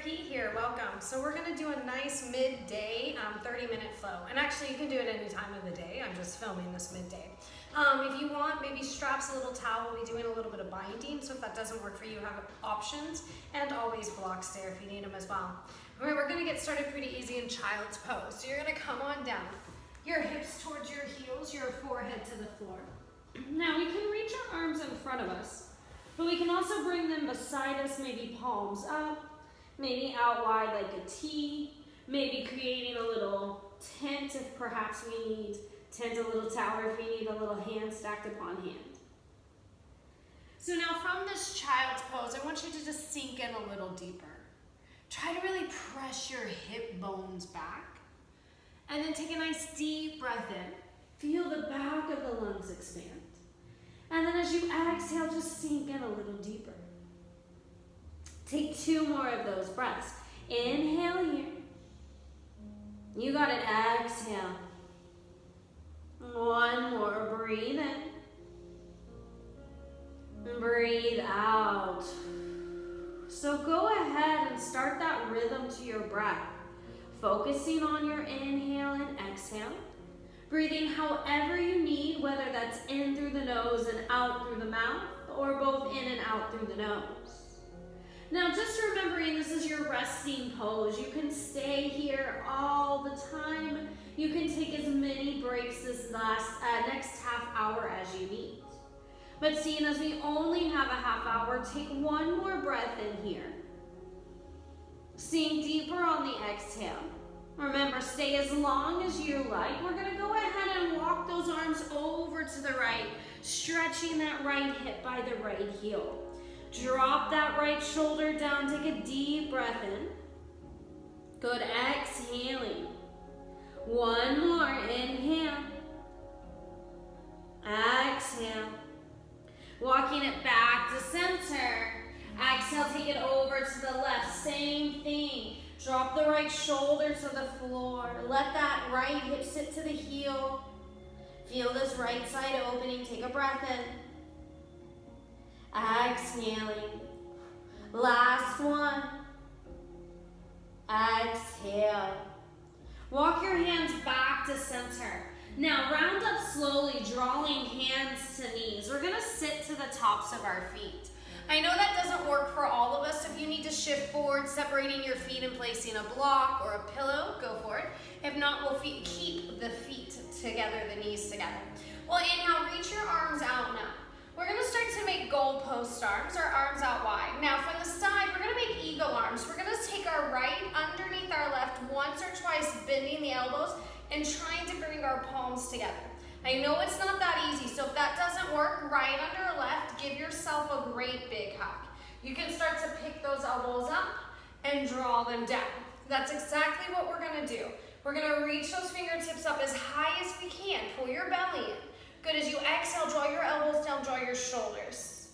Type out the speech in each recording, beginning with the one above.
Pete here, welcome. So we're gonna do a nice midday 30-minute flow. And actually you can do it any time of the day. I'm just filming this midday. If you want, maybe straps, a little towel. We'll be doing a little bit of binding. So if that doesn't work for you, have options. And always blocks there if you need them as well. All right, we're gonna get started pretty easy in child's pose. So you're gonna come on down. Your hips towards your heels, your forehead to the floor. Now we can reach our arms in front of us, but we can also bring them beside us, maybe palms up, maybe out wide like a T, maybe creating a little tent if perhaps we need, tent a little tower if we need a little hand stacked upon hand. So now from this child's pose, I want you to just sink in a little deeper. Try to really press your hip bones back. And then take a nice deep breath in. Feel the back of the lungs expand. And then as you exhale, just sink in a little deeper. Take 2 more of those breaths. Inhale here. You got it, exhale. 1 more, breathe in. Breathe out. So go ahead and start that rhythm to your breath. Focusing on your inhale and exhale. Breathing however you need, whether that's in through the nose and out through the mouth, or both in and out through the nose. Now just remembering this is your resting pose. You can stay here all the time. You can take as many breaks this next half hour as you need. But seeing as we only have a half hour, take 1 more breath in here. Sink deeper on the exhale. Remember, stay as long as you like. We're going to go ahead and walk those arms over to the right, stretching that right hip by the right heel. Drop that right shoulder down. Take a deep breath in. Good, exhaling. 1 more, inhale. Exhale. Walking it back to center. Exhale, take it over to the left, same thing. Drop the right shoulder to the floor. Let that right hip sit to the heel. Feel this right side opening. Take a breath in. Exhaling. Last one. Exhale. Walk your hands back to center. Now round up slowly, drawing hands to knees. We're gonna sit to the tops of our feet. I know that doesn't work for all of us. If you need to shift forward, separating your feet and placing a block or a pillow, go for it. If not, we'll keep the feet together, the knees together. Well, inhale, reach your arms out now. We're gonna start to make goalpost arms, our arms out wide. Now from the side, we're gonna make eagle arms. We're gonna take our right underneath our left once or twice, bending the elbows and trying to bring our palms together. I know it's not that easy, so if that doesn't work, right under or left, give yourself a great big hug. You can start to pick those elbows up and draw them down. That's exactly what we're gonna do. We're gonna reach those fingertips up as high as we can. Pull your belly in. Good, as you exhale, draw your elbows down, draw your shoulders.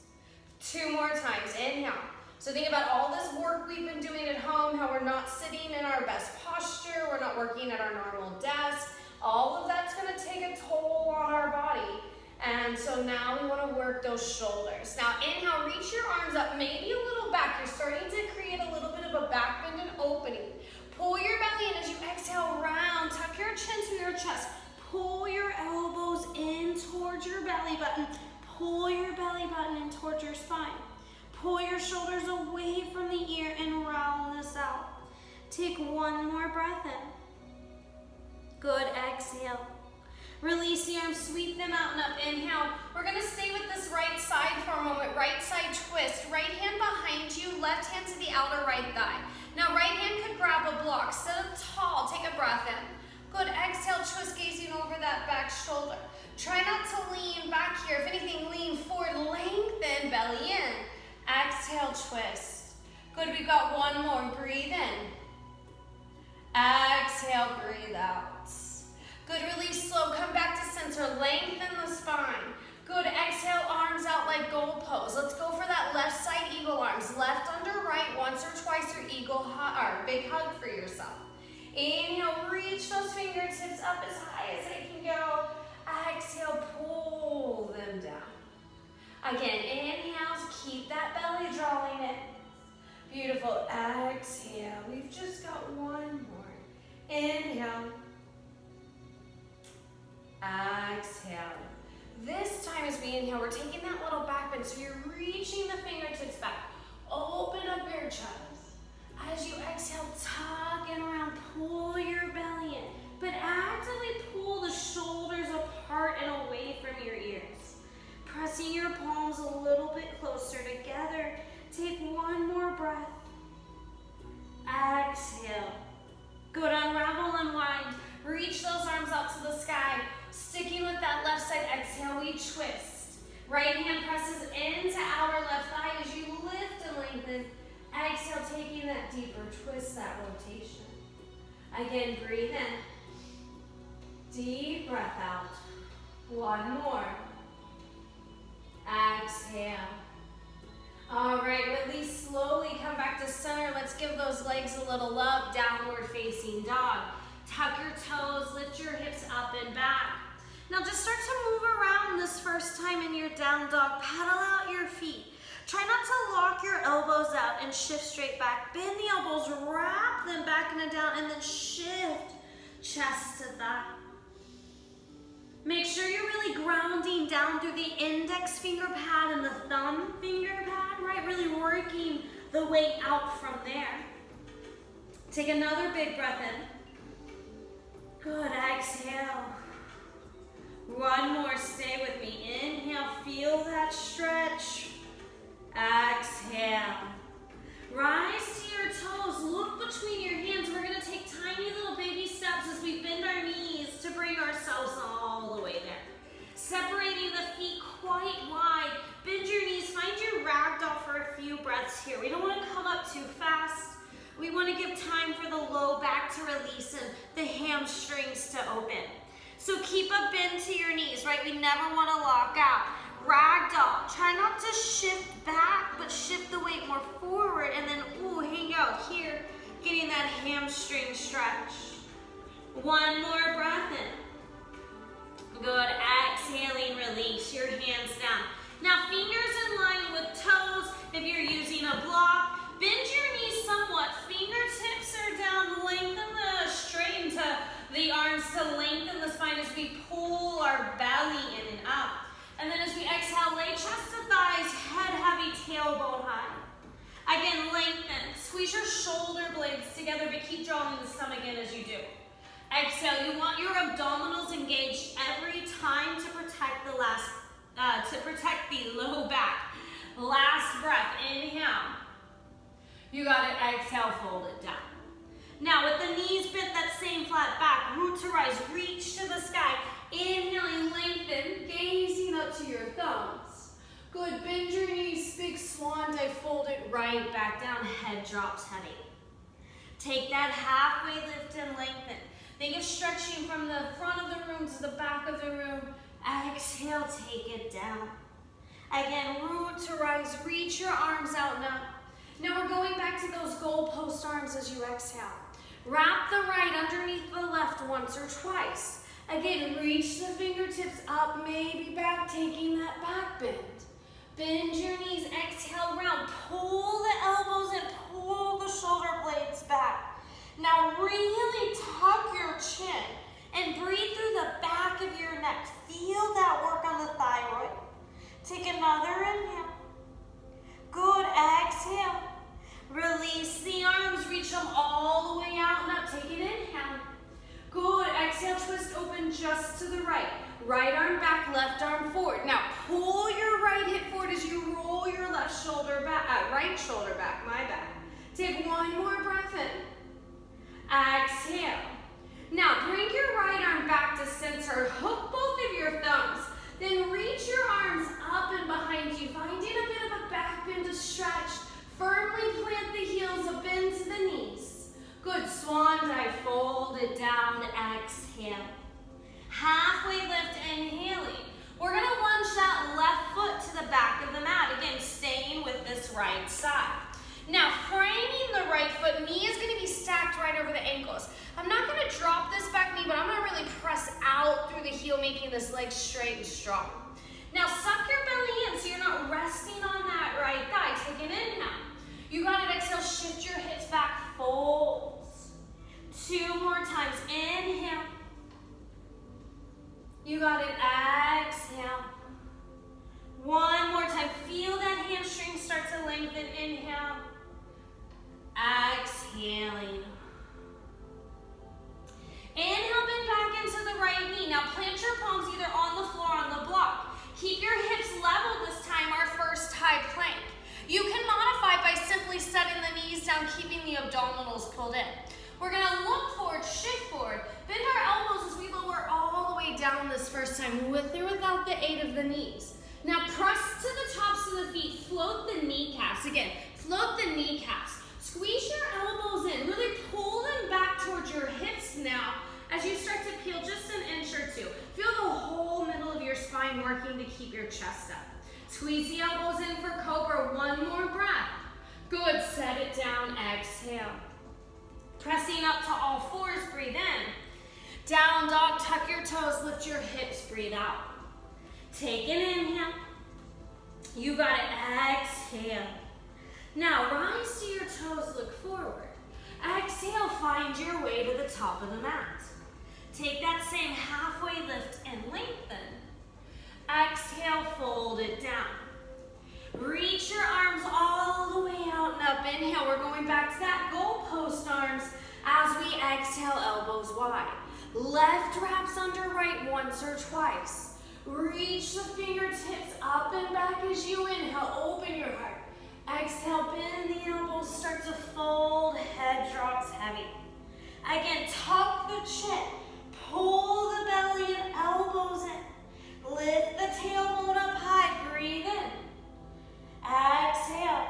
2 more times, inhale. So think about all this work we've been doing at home, how we're not sitting in our best posture, we're not working at our normal desk. All of that's gonna take a toll on our body. And so now we wanna work those shoulders. Now inhale, reach your arms up, maybe a little back. You're starting to create a little bit of a back bend and opening. Pull your belly in as you exhale, round. Tuck your chin to your chest. Pull your elbows in towards your belly button. Pull your belly button in towards your spine. Pull your shoulders away from the ear and round this out. Take 1 more breath in. Good, exhale. Release the arms, sweep them out and up. Inhale. We're gonna stay with this right side for a moment. Right side twist. Right hand behind you, left hand to the outer right thigh. Now right hand could grab a block. Sit up tall, take a breath in. Good, exhale, twist, gazing over that back shoulder. Try not to lean back here. If anything, lean forward, lengthen, belly in. Exhale, twist. Good, we've got 1 more, breathe in. Exhale, breathe out. Good, release slow, come back to center, lengthen the spine. Good, exhale, arms out like goal pose. Let's go for that left side eagle arms. Left under right, once or twice your eagle or big hug for yourself. Inhale, reach those fingertips up as high as they can go. Exhale, pull them down. Again, inhale, keep that belly drawing in. Beautiful. Exhale. We've just got one more. Inhale. Exhale. This time as we inhale, we're taking that little back bend, so you're reaching the fingertips back. Open up your chest. As you exhale, tuck in around, pull your belly in, but actively pull the shoulders apart and away from your ears. Pressing your palms a little bit closer together. Take one more breath. Exhale. Good, unravel, unwind. Reach those arms out to the sky. Sticking with that left side exhale, we twist. Right hand presses into our left thigh as you lift and lengthen. Exhale, taking that deeper twist, that rotation. Again, breathe in. Deep breath out. One more. Exhale. All right, release slowly. Come back to center. Let's give those legs a little love. Downward facing dog. Tuck your toes, lift your hips up and back. Now just start to move around this first time in your down dog. Pedal out your feet. Try not to lock your elbows out and shift straight back. Bend the elbows, wrap them back and down, and then shift chest to thigh. Make sure you're really grounding down through the index finger pad and the thumb finger pad, right? Really working the weight out from there. Take another big breath in. Good, exhale. One more, stay with me. Inhale, feel that stretch. Exhale. Rise to your toes, look between your hands. We're gonna take tiny little baby steps as we bend our knees to bring ourselves all the way there. Separating the feet quite wide. Bend your knees, find your ragdoll for a few breaths here. We don't wanna come up too fast. We wanna give time for the low back to release and the hamstrings to open. So keep a bend to your knees, right? We never wanna lock out. Ragdoll, try not to shift back, but shift the weight more forward and then, ooh, hang out here, getting that hamstring stretch. One more breath in. Good, exhaling, release your hands down. Now fingers in line with toes. If you're using a block, bend your knees somewhat. Fingertips are down, lengthen straighten to the arms to lengthen the spine as we pull our belly in and up. And then as we exhale, lay chest to thighs, head heavy, tailbone high. Again, lengthen. Squeeze your shoulder blades together, but keep drawing the stomach in as you do. Exhale, you want your abdominals engaged every time to protect the low back. Last breath, inhale. You got it, exhale, fold it down. Now with the knees bent, that same flat back, root to rise, reach to the sky. Inhaling, lengthen, gazing up to your thumbs. Good, bend your knees, big swan dive, fold it right back down, head drops heavy. Take that halfway lift and lengthen. Think of stretching from the front of the room to the back of the room. Exhale, take it down. Again, root to rise, reach your arms out and up. Now we're going back to those goalpost arms as you exhale. Wrap the right underneath the left once or twice. Again, reach the fingertips up, maybe back, taking that back bend. Bend your knees, exhale round. Pull the elbows and pull the shoulder blades back. Now really tuck your chin and breathe through the back of your neck. Feel that work on the thyroid. Take another inhale. Good, exhale. Release the arms, reach them all the way out. Now take an inhale. Good, exhale, twist open just to the right. Right arm back, left arm forward. Now pull your right hip forward as you roll your left shoulder back, right shoulder back, my bad. Take one more breath in. Exhale. Now bring your right arm back to center. Hook both of your thumbs. Then reach your arms up and behind you. Finding a bit of a back bend to stretch. Firmly plant the heels, a bend to the knees. Good, swan dive, fold it down, exhale. Halfway lift, inhaling. We're gonna lunge that left foot to the back of the mat. Again, staying with this right side. Now, framing the right foot, knee is gonna be stacked right over the ankles. I'm not gonna drop this back knee, but I'm gonna really press out through the heel, making this leg straight and strong. Now, suck your belly in so you're not resting on that right thigh. Take an inhale. You got it, exhale, shift your hips back, folds. 2 more times, inhale. You got it, exhale. 1 more time, feel that hamstring start to lengthen, inhale. Exhaling. Inhale, bend back into the right knee. Now plant your palms either on the floor or on the block. Keep your hips level this time, our first high plank. You can modify by simply setting the knees down, keeping the abdominals pulled in. We're gonna look forward, shift forward, bend our elbows as we lower all the way down this first time, with or without the aid of the knees. Now press to the tops of the feet, float the kneecaps. Again, float the kneecaps. Squeeze your elbows in, really pull them back towards your hips now as you start to peel just an inch or 2. Feel the whole middle of your spine working to keep your chest up. Squeeze the elbows in for cobra, 1 more breath. Good, set it down, exhale. Pressing up to all 4s, breathe in. Down dog, tuck your toes, lift your hips, breathe out. Take an inhale. You got it, exhale. Now rise to your toes, look forward. Exhale, find your way to the top of the mat. Take that same halfway lift and lengthen. Exhale, fold it down. Reach your arms all the way out and up. Inhale, we're going back to that goalpost arms as we exhale, elbows wide. Left wraps under right once or twice. Reach the fingertips up and back as you inhale, open your heart. Exhale, bend the elbows, start to fold, head drops heavy. Again, tuck the chin, pull the belly and elbows in. Lift the tailbone up high, breathe in. Exhale,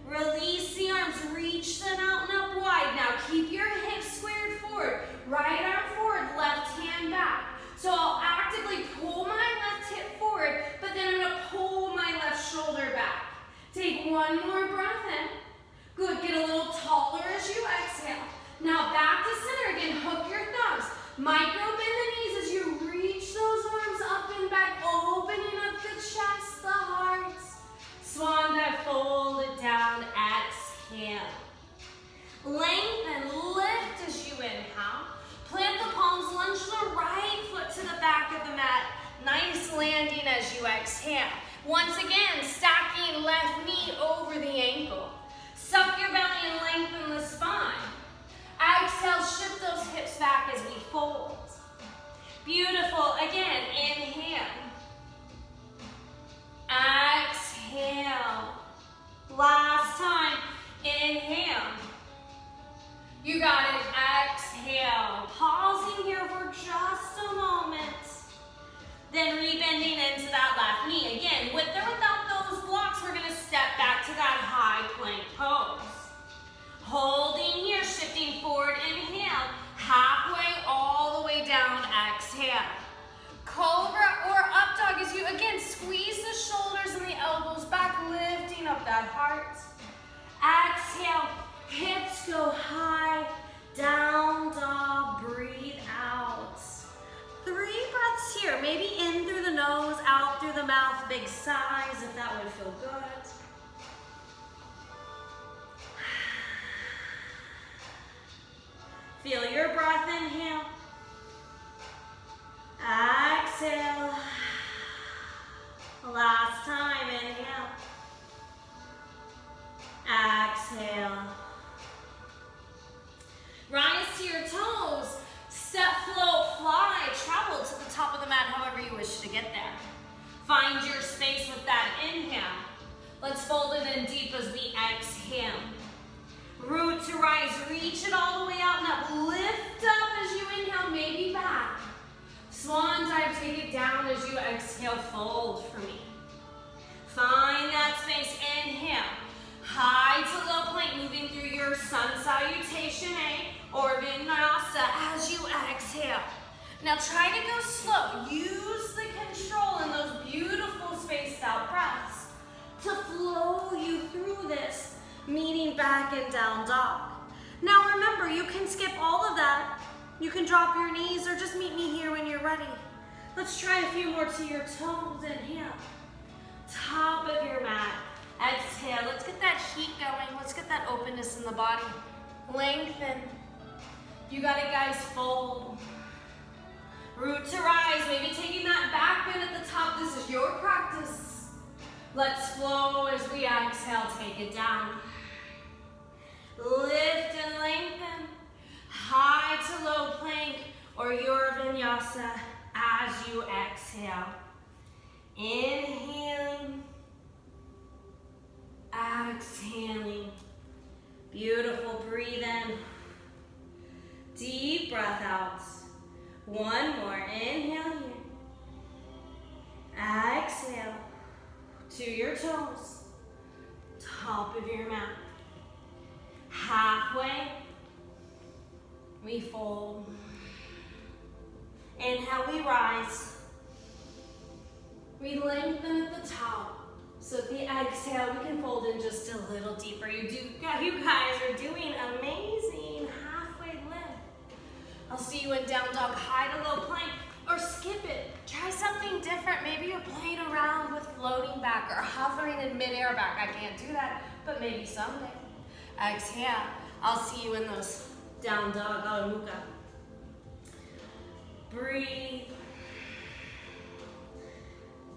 release the arms, reach them out and up wide. Now keep your hips squared forward, right arm forward, left hand back. So I'll actively pull my left hip forward, but then I'm gonna pull my left shoulder back. Take 1 more breath in. Good, get a little taller as you exhale. Now back to center again, hook your thumbs. Micro bend the knees as you reach those arms up and back, opening up the chest, the heart. Swan dive, fold it down, exhale. Lengthen, lift as you inhale. Plant the palms, lunge the right foot to the back of the mat. Nice landing as you exhale. Once again, stacking left knee over the ankle. Suck your belly and lengthen the spine. Exhale, shift those hips back as we fold. Beautiful. Again, inhale. Exhale. Last time, inhale. You got it, exhale. Pausing here for just a moment. Then rebending into that left knee. Again, with or without those blocks, we're gonna step back to that high plank pose. Holding here, shifting forward, inhale. Halfway all the way down, exhale. Cobra or up dog as you, again, squeeze the shoulders and the elbows back, lifting up that heart. Exhale, hips go high, down dog, breathe out. 3 breaths here, maybe in through the nose, out through the mouth, big sighs if that would feel good. Feel your breath, inhale. Exhale. Last time, inhale. Exhale. Rise to your toes. Step, float, fly, travel to the top of the mat however you wish to get there. Find your space with that inhale. Let's fold it in deep as we exhale. Root to rise, reach it all the way out and up. Lift up as you inhale, maybe back. Swan dive, take it down as you exhale, fold for me. Find that space, inhale. High to low plank, moving through your sun salutation, or vinyasa as you exhale. Now try to go slow. Use the control in those beautiful spaced out breaths to flow you through this, meeting back and down dog. Now remember, you can skip all of that. You can drop your knees or just meet me here when you're ready. Let's try a few more to your toes. Inhale. Top of your mat. Exhale. Let's get that heat going. Let's get that openness in the body. Lengthen. You got it, guys. Fold. Root to rise. Maybe taking that back bend at the top. This is your practice. Let's flow as we exhale. Take it down. Lift and lengthen. High to low plank or your vinyasa as you exhale. Inhaling. Exhaling. Beautiful. Breathe in. Deep breath out. One more. Inhale here. Exhale. To your toes. Top of your mat. Halfway. We fold. Inhale, we rise. We lengthen at the top. So at the exhale, we can fold in just a little deeper. You guys are doing amazing. Halfway lift. I'll see you in down dog, high to low plank, or skip it. Try something different. Maybe you're playing around with floating back or hovering in midair back. I can't do that, but maybe someday. Exhale. I'll see you in those down dog, Adho Mukha. Breathe.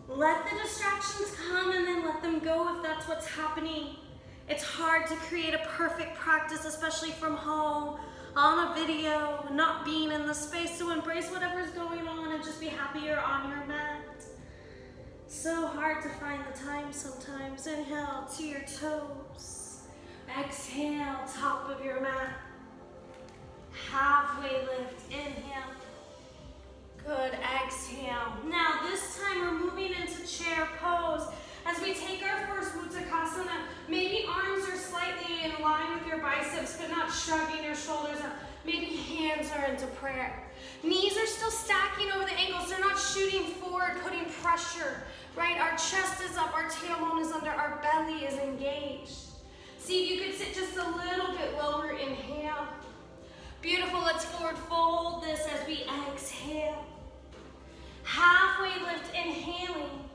Let the distractions come and then let them go if that's what's happening. It's hard to create a perfect practice, especially from home, on a video, not being in the space, so embrace whatever's going on and just be happy you're on your mat. So hard to find the time sometimes. Inhale to your toes. Exhale, top of your mat. Halfway lift, inhale. Good, exhale. Now this time we're moving into chair pose. As we take our first Uttanasana, maybe arms are slightly in line with your biceps, but not shrugging your shoulders up. Maybe hands are into prayer. Knees are still stacking over the ankles. They're not shooting forward, putting pressure, right? Our chest is up, our tailbone is under, our belly is engaged. See if you could sit just a little bit lower, inhale. Beautiful, let's forward fold this as we exhale. Halfway lift, inhaling.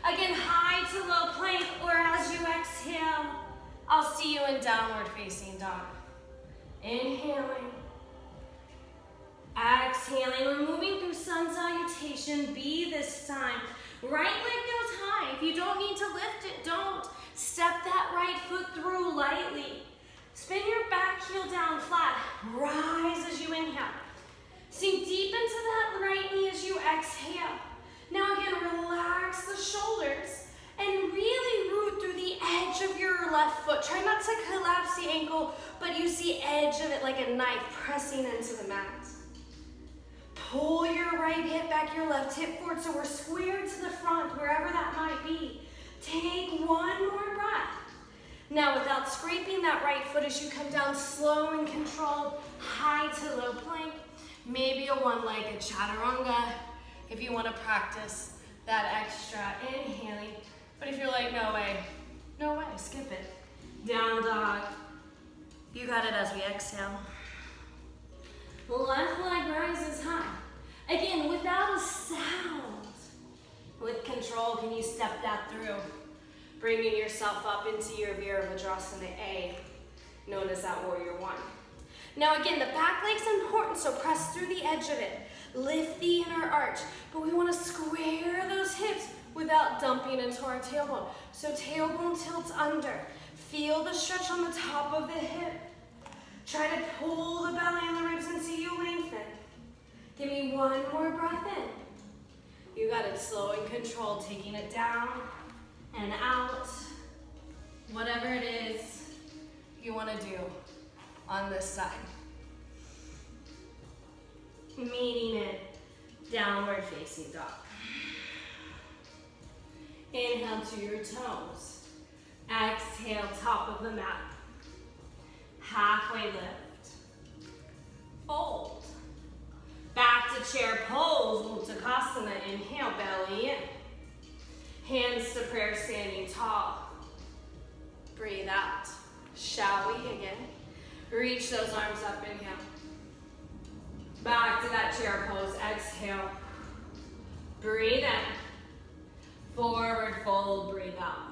Again, high to low plank, or as you exhale, I'll see you in downward facing dog. Inhaling. Exhaling, we're moving through sun salutation, B this time. Right leg goes high. If you don't need to lift it, don't. Step that right foot through lightly. Spin your back heel down flat. Rise as you inhale. Sink deep into that right knee as you exhale. Now again, relax the shoulders and really root through the edge of your left foot. Try not to collapse the ankle, but use the edge of it like a knife pressing into the mat. Pull your right hip back, your left hip forward, so we're squared to the front, wherever that might be. Take one more breath. Now without scraping that right foot as you come down slow and controlled, high to low plank, maybe a one-legged chaturanga if you want to practice that extra inhaling. But if you're like, no way, skip it. Down dog. You got it as we exhale. Left leg rises high. Again, without a sound. With control, can you step that through? Bringing yourself up into your Virabhadrasana A, known as that warrior one. Now again, the back leg's important, so press through the edge of it. Lift the inner arch, but we want to square those hips without dumping into our tailbone. So tailbone tilts under. Feel the stretch on the top of the hip. Try to pull the belly and the ribs until you lengthen. Give me one more breath in. You got it, slow and controlled, taking it down and out. Whatever it is you want to do on this side. Meeting it, downward facing dog. Inhale to your toes. Exhale, top of the mat. Halfway lift. Fold. Back to chair pose, Uttanasana. Inhale, belly in. Hands to prayer, standing tall. Breathe out. Shall we again? Reach those arms up, inhale. Back to that chair pose, exhale. Breathe in. Forward fold, breathe out.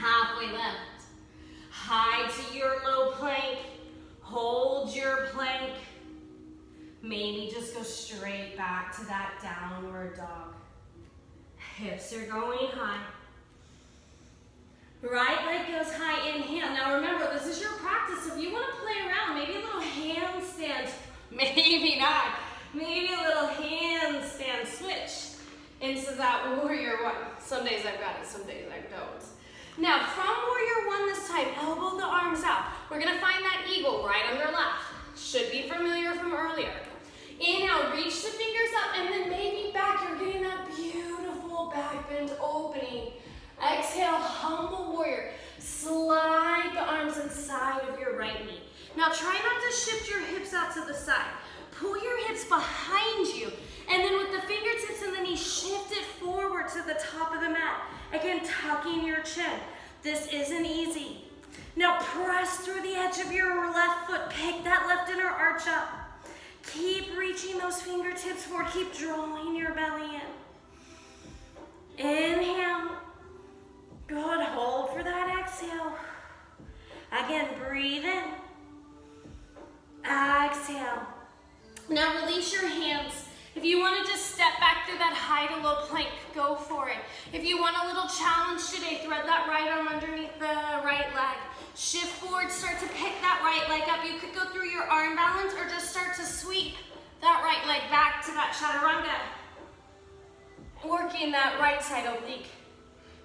halfway lift. High to your low plank. Hold your plank. Maybe just go straight back to that downward dog. Hips are going high. Right leg goes high, inhale. Now remember, this is your practice. If you want to play around, maybe a little handstand, maybe not. Maybe a little handstand switch into that warrior one. Some days I've got it, some days I don't. Now from warrior one this time, elbow the arms out. We're gonna find that eagle right under left. Should be familiar from earlier. Inhale, reach the fingers up, and then maybe back. You're getting that beautiful back bend opening. Exhale, humble warrior. Slide the arms inside of your right knee. Now try not to shift your hips out to the side. Pull your hips behind you, and then with the fingertips and the knee, shift it forward to the top of the mat. Again, tucking your chin. This isn't easy. Now press through the edge of your left foot. Pick that left inner arch up. Keep reaching those fingertips forward. Keep drawing your belly in. Inhale. Good, hold for that exhale. Again, breathe in. Exhale. Now release your hands. If you want to just step back through that high to low plank, go for it. If you want a little challenge today, thread that right arm underneath the right leg. Shift forward, start to pick that right leg up. You could go through your arm balance or just start to sweep that right leg back to that chaturanga. Working that right side oblique.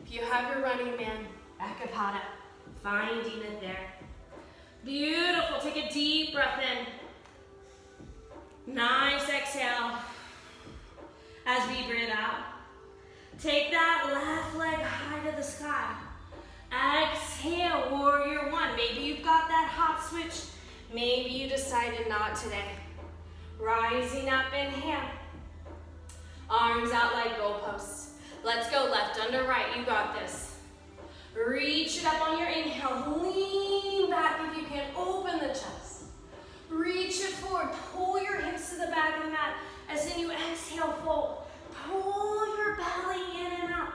If you have your running man, Ekapada, finding it there. Beautiful, take a deep breath in. Nice exhale. As we breathe out, take that left leg high to the sky. Exhale, warrior one. Maybe you've got that hop switch. Maybe you decided not today. Rising up, inhale. Arms out like goalposts. Let's go left under right, you got this. Reach it up on your inhale. Lean back if you can, open the chest. Reach it forward, pull your hips to the back of the mat. As then you exhale, fold. Pull your belly in and up.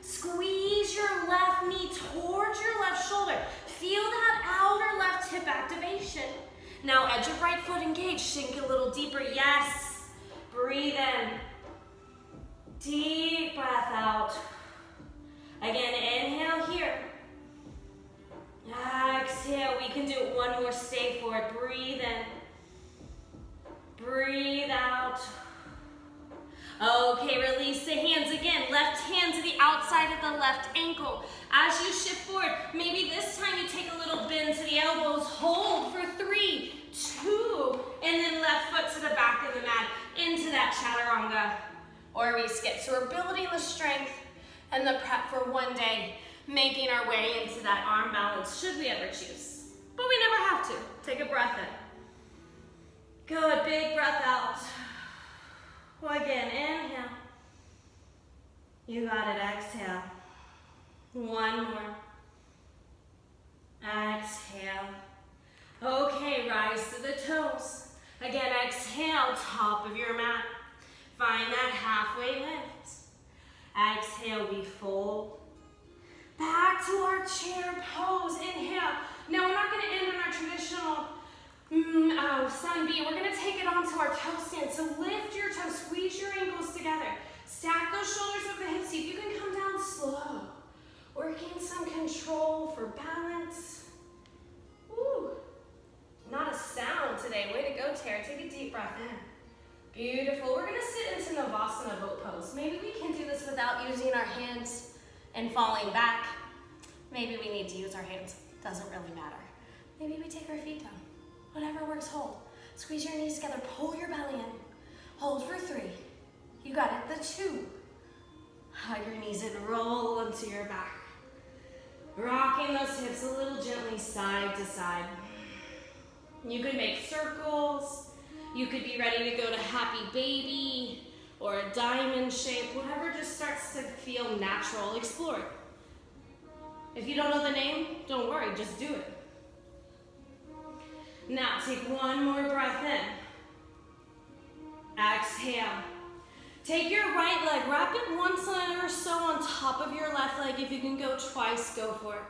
Squeeze your left knee towards your left shoulder. Feel that outer left hip activation. Now edge of right foot engaged, sink a little deeper, yes. Breathe in. Deep breath out. Again, inhale here. Exhale, we can do it one more, stay for it. Breathe in. Breathe out. Okay, release the hands again. Left hand to the outside of the left ankle. As you shift forward, maybe this time you take a little bend to the elbows. Hold for 3, 2, and then left foot to the back of the mat into that chaturanga. Or we skip. So we're building the strength and the prep for one day, making our way into that arm balance, should we ever choose. But we never have to. Take a breath in. Good, big breath out. Well, again, inhale. You got it, exhale. One more. Exhale. Okay, rise to the toes. Again, exhale, top of your mat. Find that halfway lift. Exhale, we fold. Back to our chair pose, inhale. Now we're not gonna end on our traditional sun B. We're gonna take it onto our toe stand. So lift your toes, squeeze your ankles together. Stack those shoulders with the hips. See if you can come down slow. Working some control for balance. Woo. Not a sound today. Way to go, Tara. Take a deep breath in. Beautiful. We're gonna sit into Navasana boat pose. Maybe we can do this without using our hands and falling back. Maybe we need to use our hands. Doesn't really matter. Maybe we take our feet down. Whatever works, hold. Squeeze your knees together, pull your belly in. Hold for 3. You got it, the 2. Hug your knees and roll onto your back. Rocking those hips a little gently side to side. You could make circles. You could be ready to go to happy baby or a diamond shape, whatever just starts to feel natural. Explore it. If you don't know the name, don't worry, just do it. Now take one more breath in. Exhale. Take your right leg, wrap it 1 centimeter or so on top of your left leg. If you can go twice, go for it.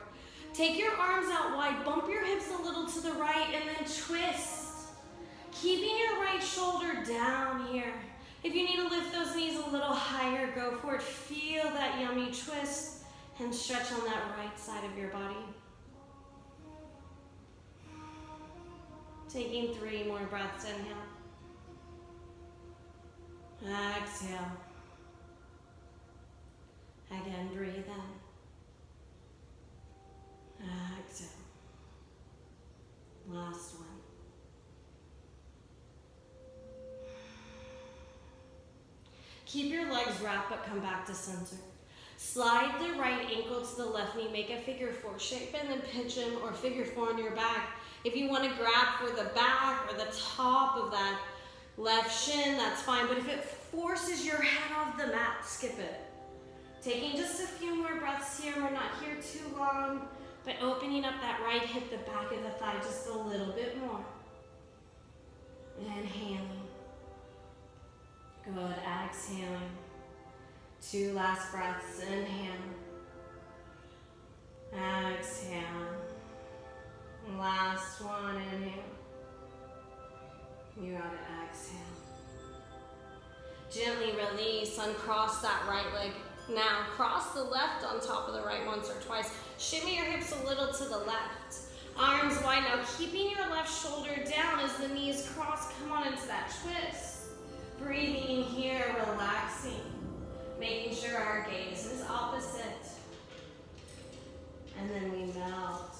Take your arms out wide, bump your hips a little to the right, and then twist. Keeping your right shoulder down here. If you need to lift those knees a little higher, go for it. Feel that yummy twist and stretch on that right side of your body. Taking 3 more breaths, inhale. Exhale. Again, breathe in. Exhale. Last one. Keep your legs wrapped, but come back to center. Slide the right ankle to the left knee, make a figure 4 shape, and then pigeon or figure 4 on your back. If you want to grab for the back or the top of that left shin, that's fine, but if it forces your head off the mat, skip it. Taking just a few more breaths here. We're not here too long, but opening up that right hip, the back of the thigh just a little bit more. Inhaling. Good, exhaling. 2 last breaths, inhale. Exhale. Last one, inhale. You got it, exhale. Gently release, uncross that right leg. Now, cross the left on top of the right once or twice. Shimmy your hips a little to the left. Arms wide now, keeping your left shoulder down as the knees cross. Come on into that twist. Breathing here, relaxing. Making sure our gaze is opposite. And then we melt.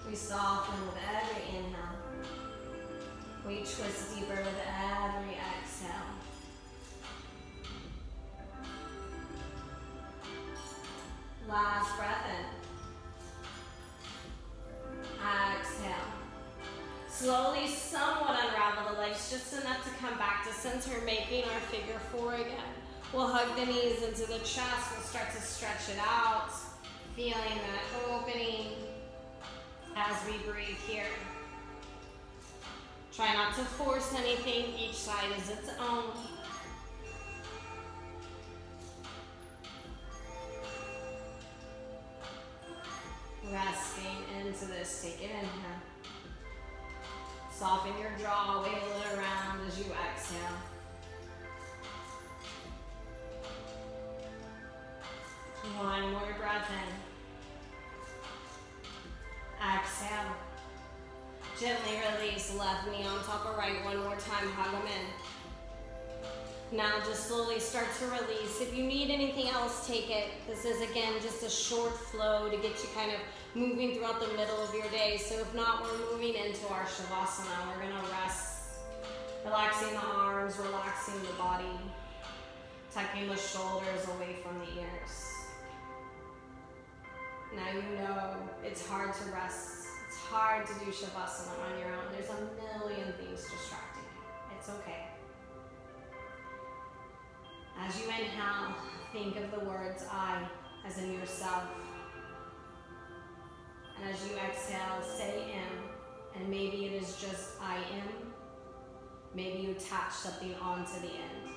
We soften with every inhale. We twist deeper with every exhale. Last breath in. Exhale. Slowly, somewhat unravel the legs, just enough to come back to center, making our figure 4 again. We'll hug the knees into the chest. We'll start to stretch it out, feeling that opening as we breathe here. Try not to force anything. Each side is its own. Resting into this. Take an inhale. Soften your jaw, wiggle it around as you exhale. One more breath in. Exhale. Gently release, left knee on top of right. One more time, hug them in. Now just slowly start to release. If you need anything else, take it. This is, again, just a short flow to get you kind of moving throughout the middle of your day. So if not, we're moving into our Shavasana. We're gonna rest, relaxing the arms, relaxing the body, tucking the shoulders away from the ears. Now you know it's hard to rest. It's hard to do Shavasana on your own. There's a million things distracting you. It's okay. As you inhale, think of the words I, as in yourself. And as you exhale, say am. And maybe it is just I am. Maybe you attach something onto the end.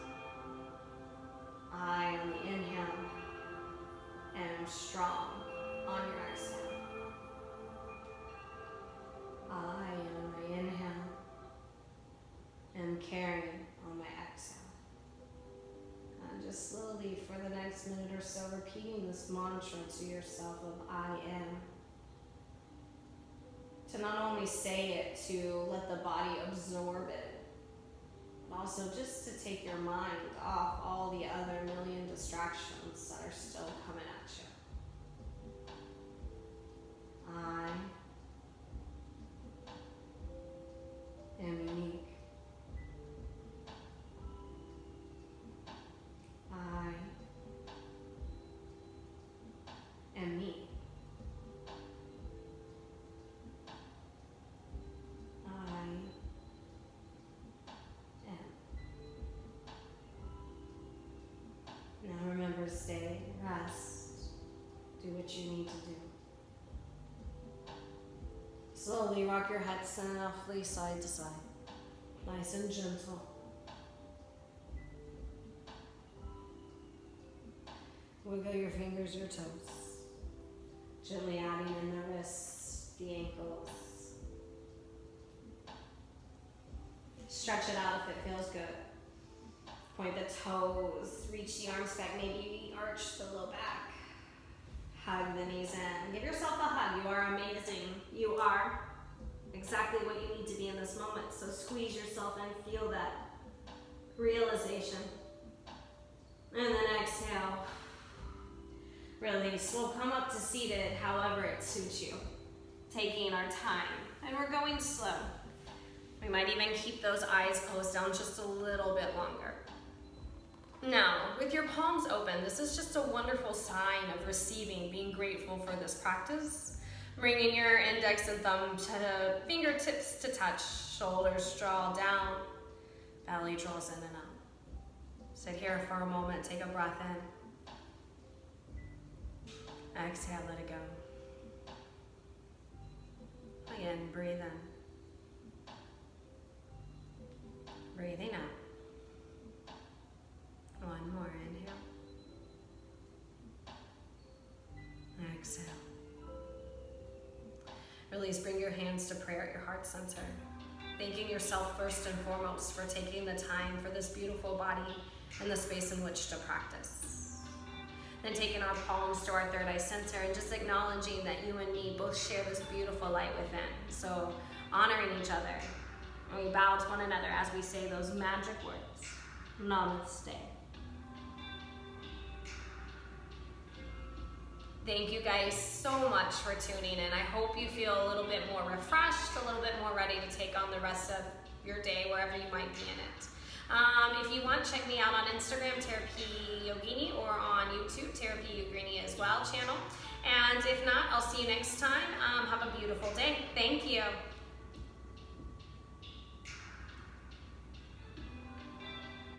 I on the inhale am strong on your exhale. I on my inhale am caring on my exhale. And just slowly for the next minute or so, repeating this mantra to yourself of I am. To not only say it, to let the body absorb it, but also just to take your mind off all the other million distractions that are still coming at you. I am unique. I am me. I am. Now remember, stay, rest, do what you need to do. Slowly rock your head softly side to side. Nice and gentle. Wiggle your fingers, your toes. Gently adding in the wrists, the ankles. Stretch it out if it feels good. Point the toes, reach the arms back, maybe arch the low back. Hug the knees in. Give yourself a hug. You are amazing. You are exactly what you need to be in this moment. So squeeze yourself and feel that realization. And then exhale. Release. We'll come up to seated however it suits you. Taking our time. And we're going slow. We might even keep those eyes closed down just a little bit longer. Now, with your palms open, this is just a wonderful sign of receiving, being grateful for this practice. Bringing your index and thumb to fingertips to touch, shoulders draw down, belly draws in and up. Sit here for a moment, take a breath in. Exhale, let it go. Again, breathe in. Breathing out. One more, inhale. Exhale. Release, bring your hands to prayer at your heart center. Thanking yourself first and foremost for taking the time for this beautiful body and the space in which to practice. Then taking our palms to our third eye center and just acknowledging that you and me both share this beautiful light within. So honoring each other. And we bow to one another as we say those magic words. Namaste. Thank you guys so much for tuning in. I hope you feel a little bit more refreshed, a little bit more ready to take on the rest of your day, wherever you might be in it. If you want, check me out on Instagram, Therapy Yogini, or on YouTube, Therapy Yogini as well channel. And if not, I'll see you next time. Have a beautiful day. Thank you.